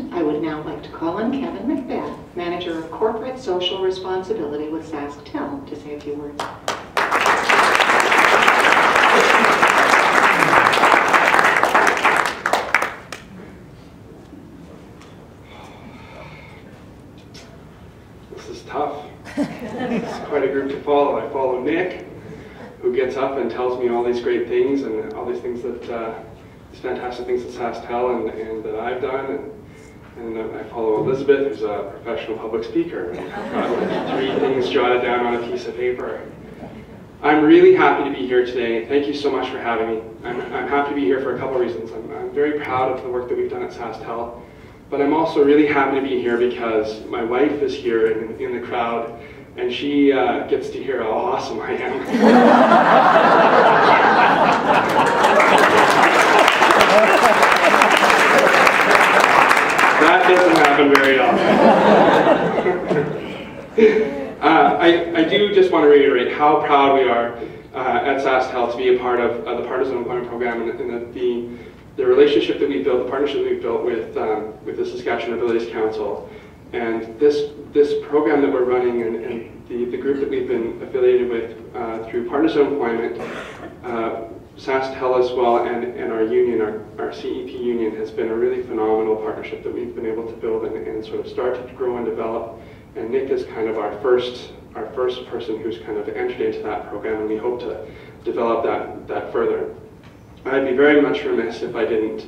And I would now like to call on Kevan McBeth, Manager of Corporate Social Responsibility with SaskTel, to say a few words. This is tough. It's quite a group to follow. I follow Nick, who gets up and tells me all these great things and all these things that, these fantastic things at SaskTel and that I've done. And I follow Elizabeth, who's a professional public speaker. And I've got 3 things jotted down on a piece of paper. I'm really happy to be here today. Thank you so much for having me. I'm happy to be here for a couple of reasons. I'm very proud of the work that we've done at SaskTel, but I'm also really happy to be here because my wife is here in the crowd, and she gets to hear how awesome I am. That doesn't happen very often. I do just want to reiterate how proud we are at SaskTel to be a part of the Partisan Employment Program and the relationship that we built, the partnership that we built with the Saskatchewan Abilities Council. And this program that we're running and the group that we've been affiliated with through Partisan Employment, SaskTel as well, and our union, our CEP union, has been a really phenomenal partnership that we've been able to build and sort of start to grow and develop. And Nick is kind of our first person who's kind of entered into that program, and we hope to develop that further. I'd be very much remiss if I didn't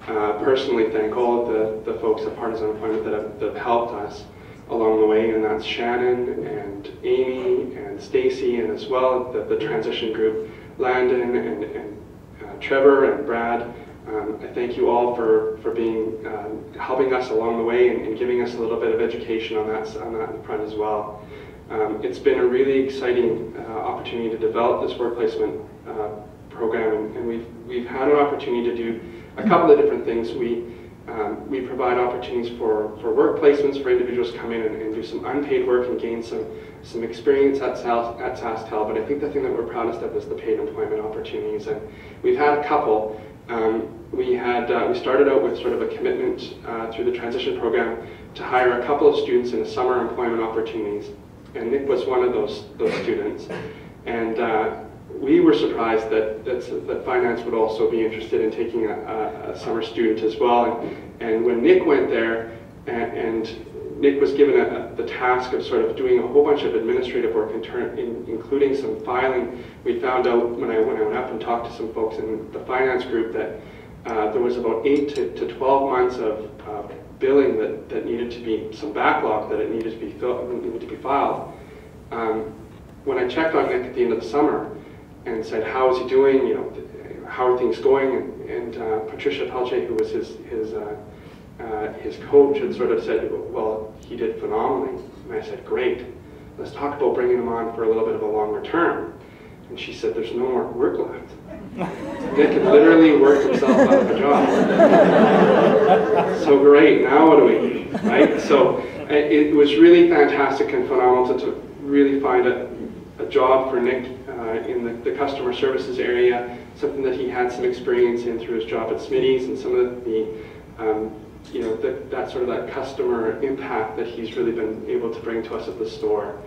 personally thank all of the folks at Partisan Employment that have helped us along the way, and that's Shannon and Amy and Stacy, and as well the transition group, Landon and Trevor and Brad. I thank you all for being helping us along the way and giving us a little bit of education on that front as well. It's been a really exciting opportunity to develop this work placement program, and we've had an opportunity to do a couple of different things. We provide opportunities for work placements for individuals to come in and do some unpaid work and gain some experience at SaskTel, but I think the thing that we're proudest of is the paid employment opportunities, and we've had a couple. We started out with sort of a commitment through the transition program to hire a couple of students in summer employment opportunities, and Nick was one of those students, and we were surprised that finance would also be interested in taking a summer student as well. And when Nick went there, and Nick was given the task of sort of doing a whole bunch of administrative work, including some filing, we found out when I went up and talked to some folks in the finance group that there was about 8 to 12 months of billing that needed to be, some backlog that it needed to be filed. When I checked on Nick at the end of the summer and said, how is he doing, how are things going, and Patricia Pelche, who was his coach, had sort of said, well, he did phenomenally. And I said, great, let's talk about bringing him on for a little bit of a longer term. And she said, there's no more work left. Nick had literally worked himself out of a job. So great, now what do we do, right? So it was really fantastic and phenomenal to really find a job for Nick in the customer services area, something that he had some experience in through his job at Smitty's, and some of that customer impact that he's really been able to bring to us at the store.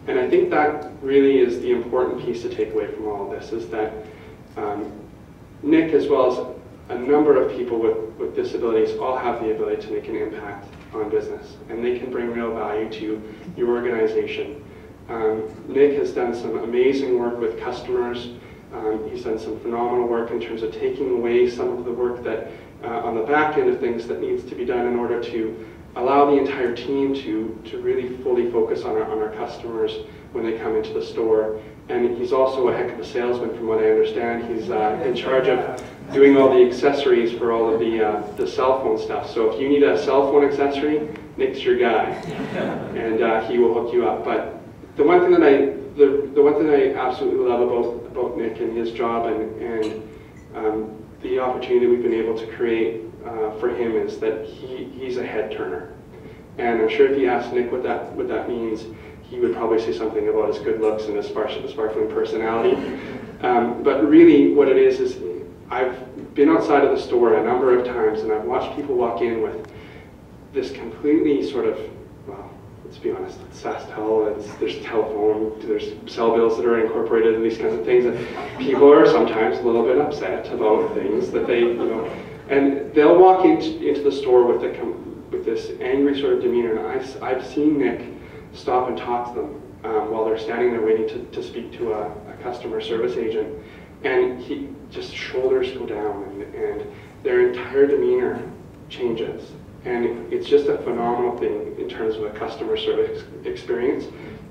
And I think that really is the important piece to take away from all of this, is that Nick, as well as a number of people with disabilities, all have the ability to make an impact on business, and they can bring real value to your organization. Nick has done some amazing work with customers. He's done some phenomenal work in terms of taking away some of the work that on the back end of things that needs to be done in order to allow the entire team to really fully focus on our customers when they come into the store. And he's also a heck of a salesman, from what I understand. He's in charge of doing all the accessories for all of the cell phone stuff. So if you need a cell phone accessory, Nick's your guy, and he will hook you up. But the one thing that I absolutely love about Nick and his job and the opportunity that we've been able to create for him is that he's a head turner. And I'm sure if you ask Nick what that means, he would probably say something about his good looks and his sparkling personality. But really what it is I've been outside of the store a number of times, and I've watched people walk in with this completely sort of, well, let's be honest, it's SaskTel, there's telephone, there's cell bills that are incorporated in these kinds of things, and people are sometimes a little bit upset about things that they, and they'll walk into the store with this angry sort of demeanor, and I've seen Nick stop and talk to them while they're standing there waiting to speak to a customer service agent, and he just shoulders go down, and their entire demeanor changes. And it's just a phenomenal thing in terms of a customer service experience.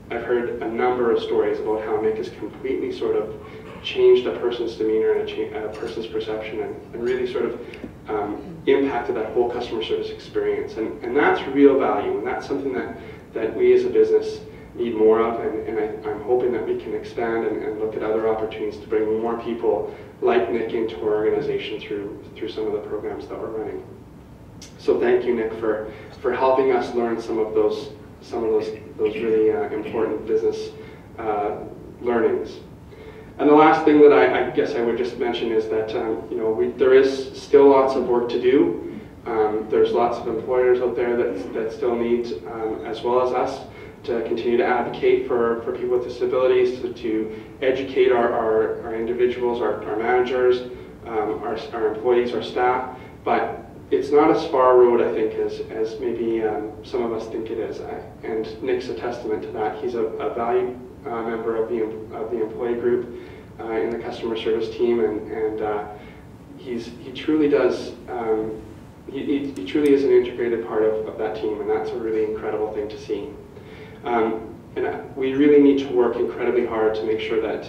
I've heard a number of stories about how Nick has completely sort of changed a person's demeanor and a person's perception, and really sort of impacted that whole customer service experience. And that's real value, and that's something that we as a business need more of, and I'm hoping that we can expand and look at other opportunities to bring more people like Nick into our organization through some of the programs that we're running. So thank you, Nick, for helping us learn some of those really important business learnings. And the last thing that I guess I would just mention is that there is still lots of work to do. There's lots of employers out there that still need, as well as us, to continue to advocate for people with disabilities, to educate our individuals, our managers, our employees, our staff. But it's not as far a road, I think, as maybe some of us think it is. And Nick's a testament to that. He's a valued member of the employee group in the customer service team, and he truly does. He truly is an integrated part of that team, and that's a really incredible thing to see. And we really need to work incredibly hard to make sure that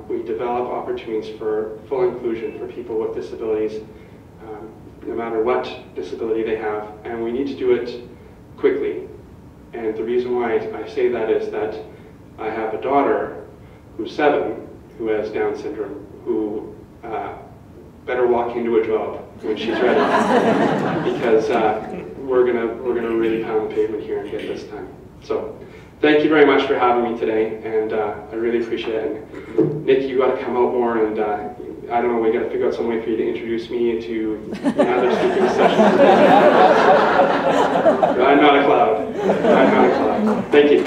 we develop opportunities for full inclusion for people with disabilities, no matter what disability they have, and we need to do it quickly. And the reason why I say that is that I have a daughter who's 7, who has Down syndrome, who better walk into a job when she's ready, because we're gonna really pound the pavement here and get this done. So thank you very much for having me today, and I really appreciate it. And Nick, you got to come out more, and I don't know, we got to figure out some way for you to introduce me to other speaking sessions. I'm not a cloud. I'm not a cloud. Thank you.